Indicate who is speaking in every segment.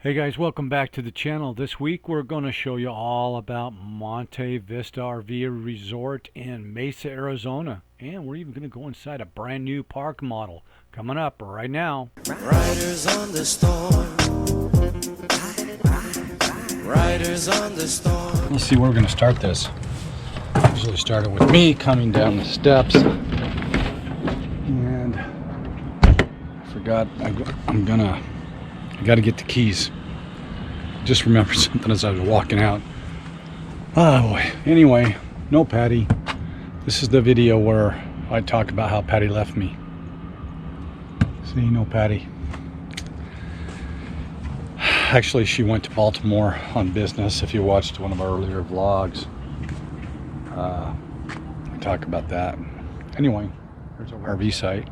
Speaker 1: Hey guys, welcome back to the channel. This week we're going to show you all about Monte Vista RV Resort in Mesa, Arizona. And we're even going to go inside a brand new park model coming up right now.
Speaker 2: Riders on the storm. Riders on the storm.
Speaker 1: Let's see where we're going to start this. Usually started with me coming down the steps. And I forgot I got to get the keys. Just remembered something as I was walking out. Oh boy. Anyway, no Patty. This is the video where I talk about how Patty left me. See, no Patty. Actually, she went to Baltimore on business. If you watched one of our earlier vlogs, I talk about that. Anyway, there's our RV site.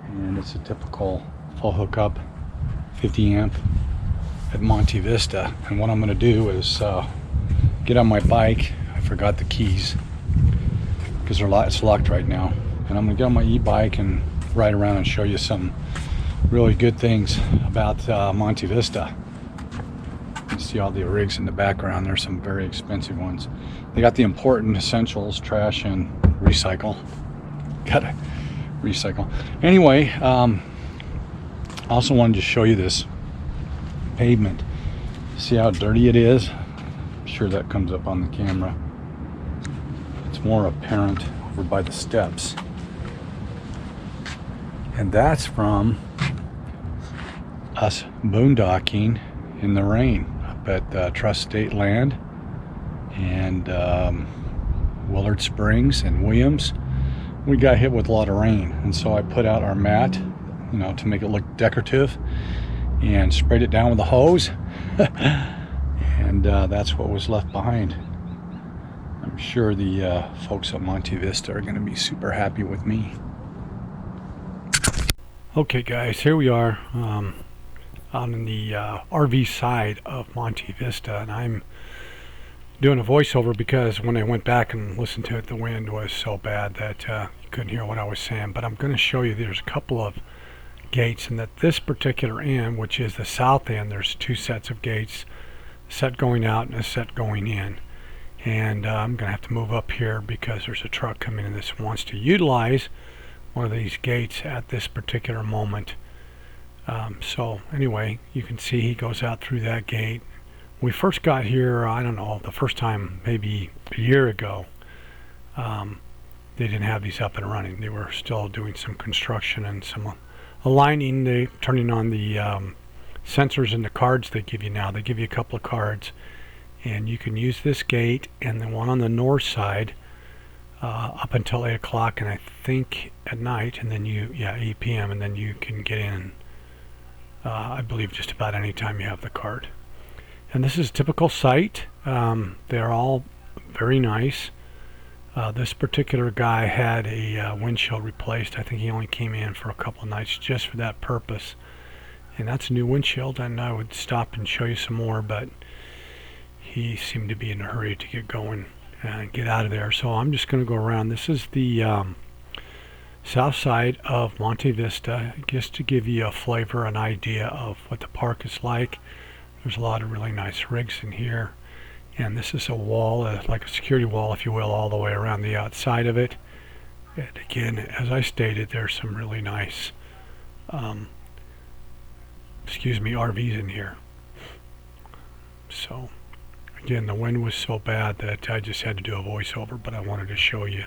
Speaker 1: And it's a typical full hookup 50 amp at Monte Vista. And what I'm going to do is get on my bike. I forgot the keys because it's locked right now, and I'm going to get on my e-bike and ride around and show you some really good things about Monte Vista. You see all the rigs in the background. There's some very expensive ones. They got the important essentials, trash and recycle. Gotta recycle. Anyway, I also wanted to show you this pavement. See how dirty it is? I'm sure that comes up on the camera. It's more apparent over by the steps. And that's from us boondocking in the rain up at Trust State Land and Willard Springs and Williams. We got hit with a lot of rain, and so I put out our mat, to make it look decorative, and sprayed it down with a hose. And that's what was left behind. I'm sure the folks at Monte Vista are going to be super happy with me. Okay guys, here we are on the RV side of Monte Vista, and I'm doing a voiceover because when I went back and listened to it, the wind was so bad that you couldn't hear what I was saying. But I'm going to show you there's a couple of gates, and at this particular end, which is the south end, there's two sets of gates, a set going out and a set going in. And I'm gonna have to move up here because there's a truck coming in that wants to utilize one of these gates at this particular moment. So anyway, you can see he goes out through that gate. We first got here, I don't know, the first time maybe a year ago. They didn't have these up and running. They were still doing some construction and some aligning. They turning on the sensors in the cards they give you now. They give you a couple of cards, and you can use this gate and the one on the north side up until 8 o'clock, and I think at night, and then 8 p.m. and then you can get in I believe just about any time you have the card. And this is a typical site. They're all very nice. This particular guy had a windshield replaced. I think he only came in for a couple of nights just for that purpose. And that's a new windshield, and I would stop and show you some more, but he seemed to be in a hurry to get going and get out of there. So I'm just going to go around. This is the south side of Monte Vista, just to give you a flavor, an idea of what the park is like. There's a lot of really nice rigs in here. And this is a wall, like a security wall, if you will, all the way around the outside of it. And again, as I stated, there's some really nice, RVs in here. So, again, the wind was so bad that I just had to do a voiceover, but I wanted to show you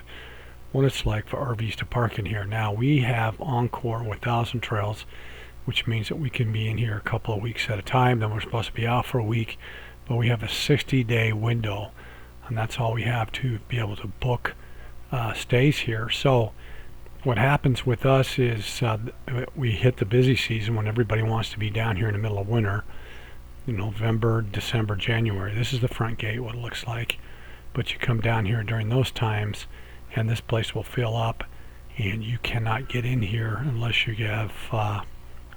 Speaker 1: what it's like for RVs to park in here. Now, we have Encore with 1,000 Trails, which means that we can be in here a couple of weeks at a time. Then we're supposed to be out for a week. But we have a 60-day window, and that's all we have to be able to book stays here. So what happens with us is we hit the busy season when everybody wants to be down here in the middle of winter, November, December, January. This is the front gate, what it looks like. But you come down here during those times, and this place will fill up, and you cannot get in here unless you have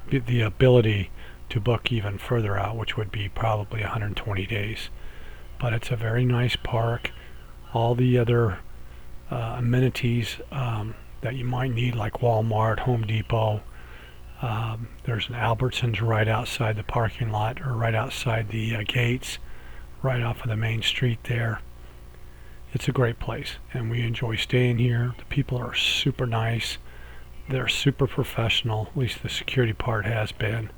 Speaker 1: the ability to book even further out, which would be probably 120 days. But it's a very nice park. All the other amenities that you might need, like Walmart, Home Depot, There's an Albertsons right outside the parking lot, or right outside the gates, right off of the main street there. It's a great place, and we enjoy staying here. The people are super nice. They're super professional, at least the security part has been.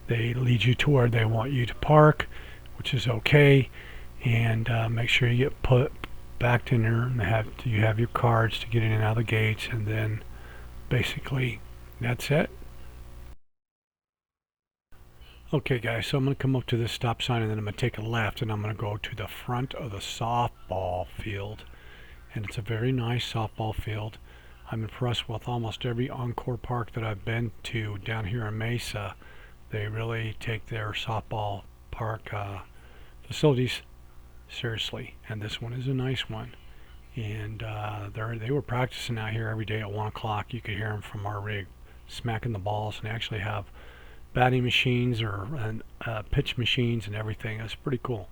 Speaker 1: They lead you to where they want you to park, which is okay, and make sure you get put back in there, and you have your cards to get in and out of the gates, and then basically that's it. Okay guys, so I'm going to come up to this stop sign, and then I'm going to take a left, and I'm going to go to the front of the softball field. And it's a very nice softball field. I'm impressed with almost every Encore park that I've been to down here in Mesa. They really take their softball park facilities seriously, and this one is a nice one. And they were practicing out here every day at 1 o'clock. You could hear them from our rig smacking the balls, and they actually have batting machines or pitch machines and everything. It's pretty cool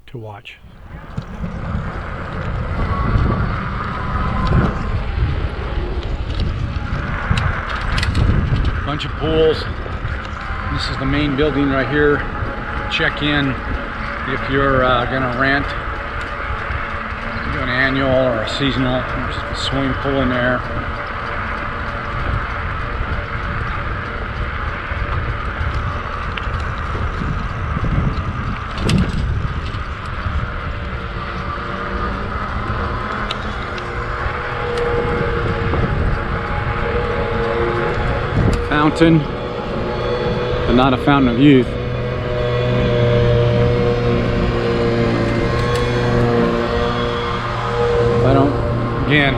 Speaker 1: to watch. Bunch of pools. This is the main building right here. Check in if you're gonna rent, do an annual or a seasonal. There's a swimming pool in there. Fountain, but not a fountain of youth. Again,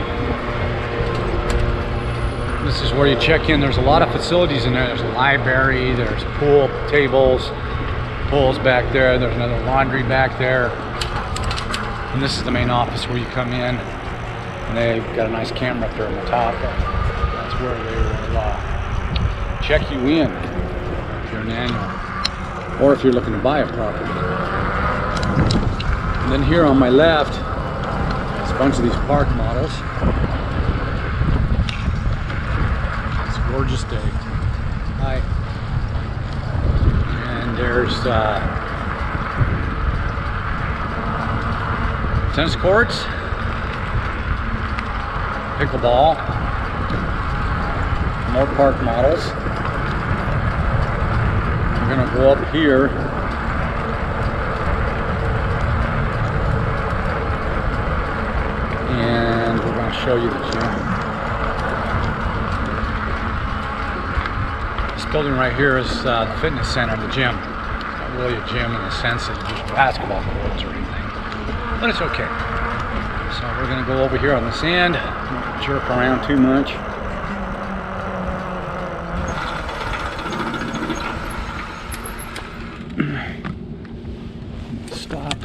Speaker 1: this is where you check in. There's a lot of facilities in there. There's a library, there's pool tables, pools back there, there's another laundry back there. And this is the main office where you come in, and they've got a nice camera up there on the top. That's where they will check you in if you're an annual, or if you're looking to buy a property. And then here on my left, a bunch of these park models. It's a gorgeous day. Hi. And there's tennis courts, pickleball, more park models. We're gonna go up here. And we're going to show you the gym. This building right here is the fitness center, the gym. It's not really a gym in the sense that there's basketball courts or anything, but it's okay. So we're going to go over here on the sand, not jerk around too much. Stop.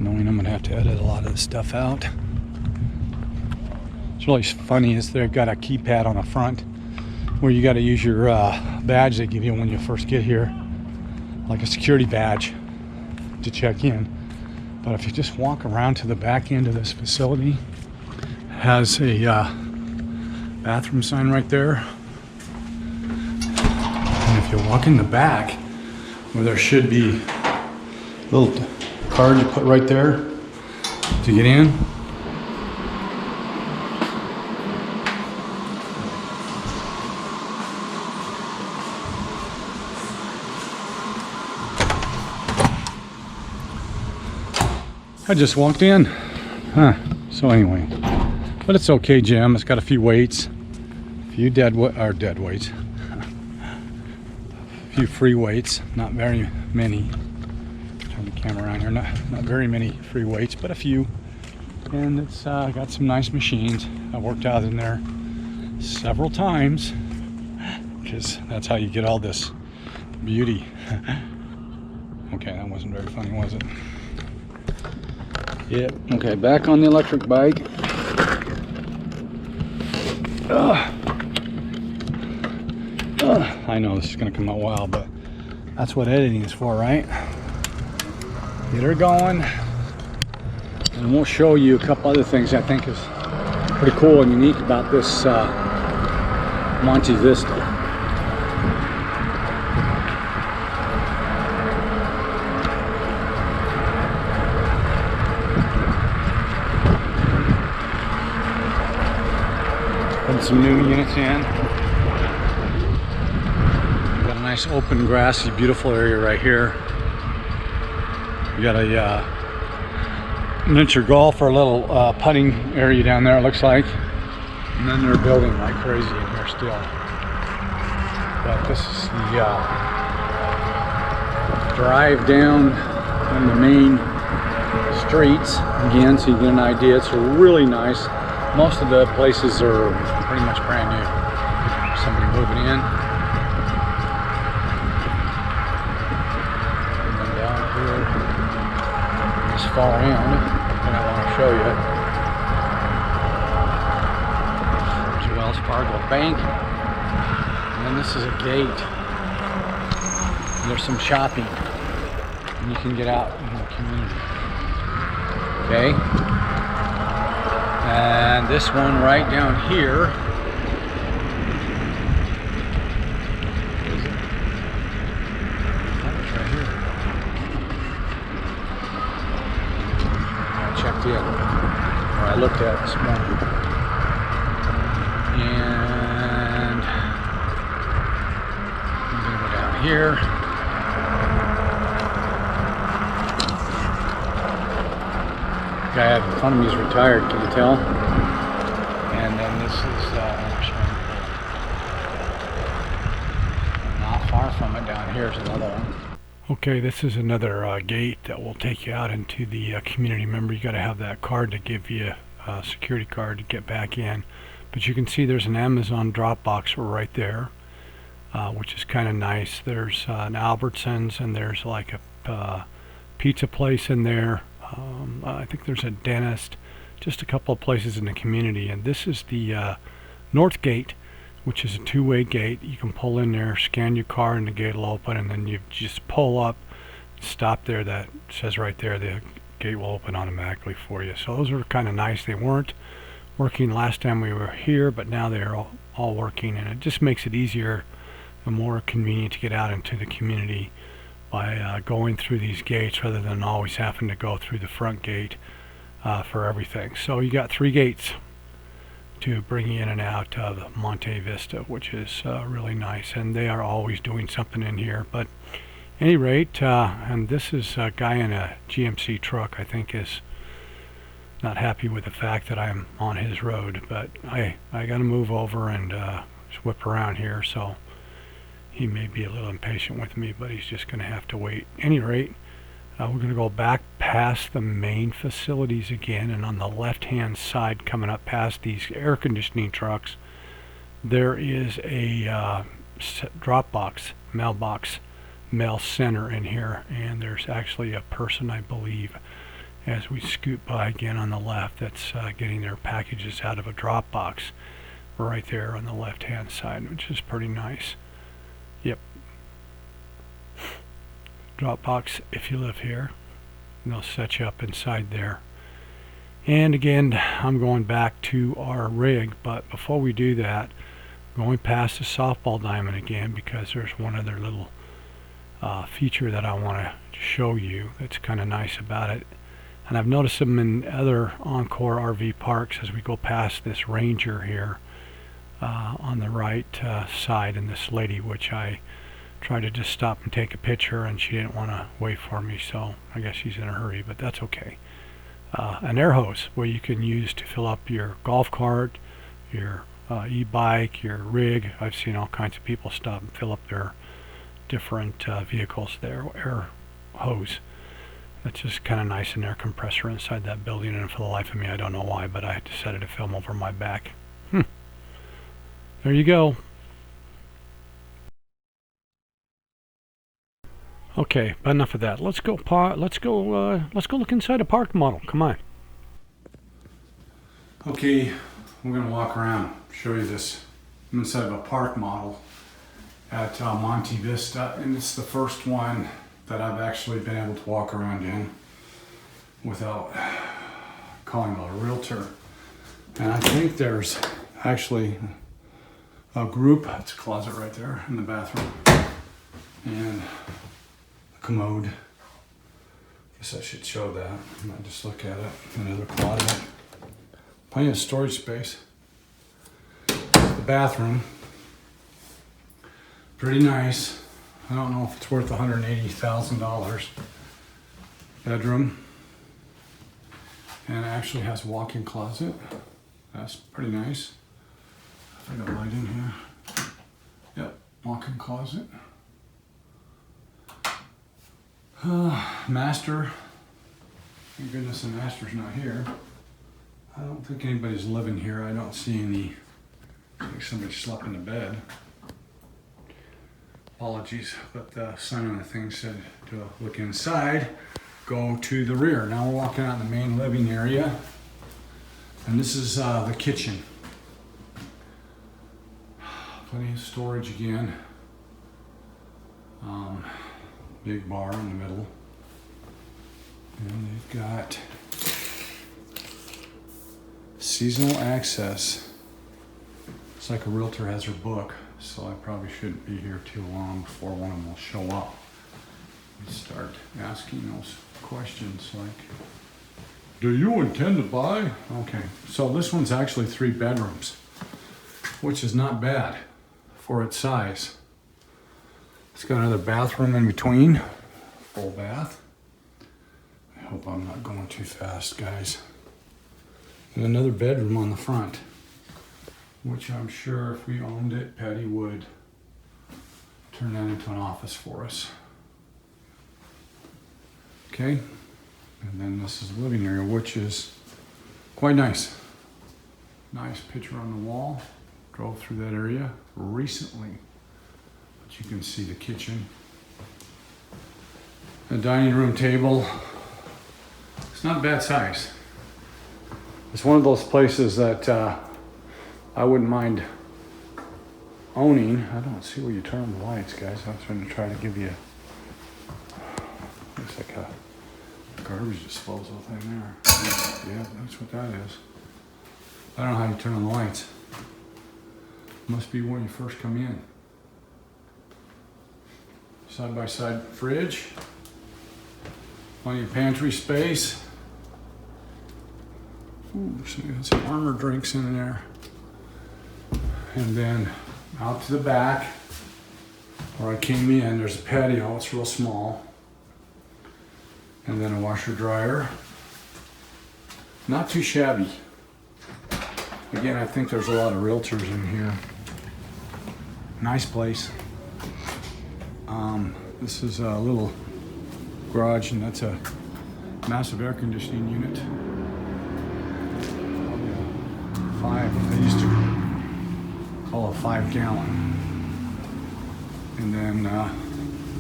Speaker 1: Knowing I'm going to have to edit a lot of this stuff out. What's really funny is they've got a keypad on the front where you got to use your badge they give you when you first get here, like a security badge to check in. But if you just walk around to the back end of this facility, it has a bathroom sign right there. And if you walk in the back, where there should be a little card you put right there to get in. I just walked in. So anyway, but it's okay gym. It's got a few weights, a few dead weights, a few free weights, not very many. Turn the camera around here. Not very many free weights, but a few. And it's got some nice machines. I worked out in there several times because that's how you get all this beauty. Okay, that wasn't very funny, was it? Yeah. Okay, back on the electric bike. I know this is going to come out wild, but that's what editing is for, right? Get her going, and we'll show you a couple other things I think is pretty cool and unique about this Monte Vista. Putting some new units in. Got a nice open grassy beautiful area right here. We got a miniature golf or a little putting area down there, it looks like. And then they're building like crazy in here still. But this is the drive down on the main streets again, so you get an idea. It's really nice. Most of the places are pretty much brand new. Somebody moving in. And then down here, this far end, and I want to show you. There's Wells Fargo Bank. And then this is a gate. And there's some shopping. And you can get out in the community. Okay? And this one right down here is right here. I checked in, or I looked at it this morning. And I'm gonna go down here. The guy in front of me is retired, can you tell? And then this is not far from it down here is another one. Okay, this is another gate that will take you out into the community. Remember, you got to have that card to give you a security card to get back in. But you can see there's an Amazon drop box right there, which is kind of nice. There's an Albertsons, and there's like a pizza place in there. I think there's a dentist, just a couple of places in the community. And this is the north gate, which is a two-way gate. You can pull in there, scan your car, and the gate will open, and then you just pull up, stop there. That says right there the gate will open automatically for you. So those are kind of nice. They weren't working last time we were here, but now they're all working, and it just makes it easier and more convenient to get out into the community by going through these gates rather than always having to go through the front gate for everything. So you got 3 gates to bring you in and out of Monte Vista, which is really nice, and they are always doing something in here. But at any rate, and this is a guy in a GMC truck, I think, is not happy with the fact that I'm on his road, but I got to move over and just whip around here, so he may be a little impatient with me, but he's just going to have to wait. At any rate, we're going to go back past the main facilities again, and on the left-hand side, coming up past these air conditioning trucks, there is a Dropbox, mailbox, mail center in here, and there's actually a person, I believe, as we scoot by again on the left, that's getting their packages out of a Dropbox right there on the left-hand side, which is pretty nice. Yep. Dropbox, if you live here, they'll set you up inside there. And again, I'm going back to our rig, but before we do that, going past the softball diamond again, because there's one other little feature that I want to show you that's kind of nice about it. And I've noticed them in other Encore RV parks as we go past this Ranger here on the right side, and this lady, which I tried to just stop and take a picture, and she didn't want to wait for me, so I guess she's in a hurry, but that's okay. An air hose where you can use to fill up your golf cart, your e-bike, your rig. I've seen all kinds of people stop and fill up their different vehicles there. Air hose. That's just kind of nice, an air compressor inside that building, and for the life of me I don't know why, but I decided to film over my back. There you go. Okay, but enough of that. Let's go look inside a park model. Come on. Okay, we're gonna walk around, show you this. I'm inside of a park model at Monte Vista, and it's the first one that I've actually been able to walk around in without calling a realtor. And I think there's actually a group, it's a closet right there in the bathroom, and a commode. Guess I should show that. I might just look at it. Another closet. Plenty of storage space. The bathroom. Pretty nice. I don't know if it's worth $180,000. Bedroom. And it actually has a walk-in closet. That's pretty nice. If I got light in here. Yep, walk-in closet. Master. Thank goodness the master's not here. I don't think anybody's living here. I don't see any. I think somebody slept in the bed. Apologies, but the sign on the thing said to look inside, go to the rear. Now we're walking out in the main living area. And this is the kitchen. Plenty of storage again. Big bar in the middle. And they've got seasonal access. It's like a realtor has her book, so I probably shouldn't be here too long before one of them will show up and start asking those questions like, do you intend to buy? Okay, so this one's actually 3 bedrooms, which is not bad for its size. It's got another bathroom in between, full bath. I hope I'm not going too fast, guys. And another bedroom on the front, which I'm sure if we owned it, Patty would turn that into an office for us. Okay, and then this is the living area, which is quite nice. Nice picture on the wall. Drove through that area recently. But you can see the kitchen. A dining room table. It's not a bad size. It's one of those places that I wouldn't mind owning. I don't see where you turn on the lights, guys. I was going to try to give you, looks like a garbage disposal thing there. Yeah, that's what that is. I don't know how you turn on the lights. Must be when you first come in. Side-by-side fridge. Plenty of pantry space. Ooh, so you got some Armor drinks in there. And then out to the back where I came in, there's a patio. It's real small. And then a washer dryer. Not too shabby. Again, I think there's a lot of realtors in here. Nice place. This is a little garage, and that's a massive air conditioning unit. Probably a 5. They used to call a 5-gallon. And then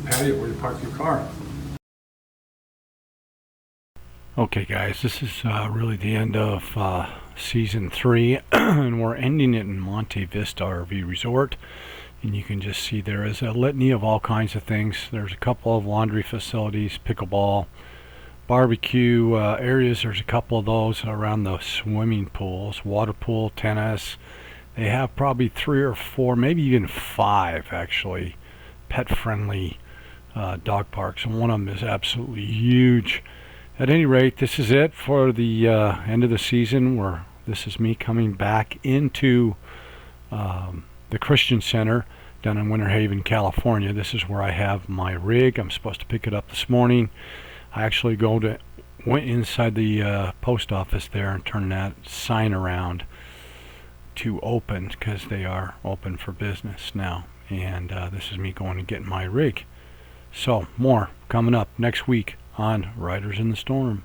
Speaker 1: patio where you park your car. Okay, guys, this is really the end of season 3, and we're ending it in Monte Vista RV Resort. And you can just see there is a litany of all kinds of things. There's a couple of laundry facilities, pickleball, barbecue areas. There's a couple of those around the swimming pools, water pool, tennis. They have probably 3 or 4, maybe even 5 actually, pet-friendly dog parks. And one of them is absolutely huge. At any rate, this is it for the end of the season. This is me coming back into the Christian Center down in Winter Haven, California. This is where I have my rig. I'm supposed to pick it up this morning. I actually went inside the post office there and turned that sign around to open, because they are open for business now. And this is me going and getting my rig. So more coming up next week on Riders in the Storm.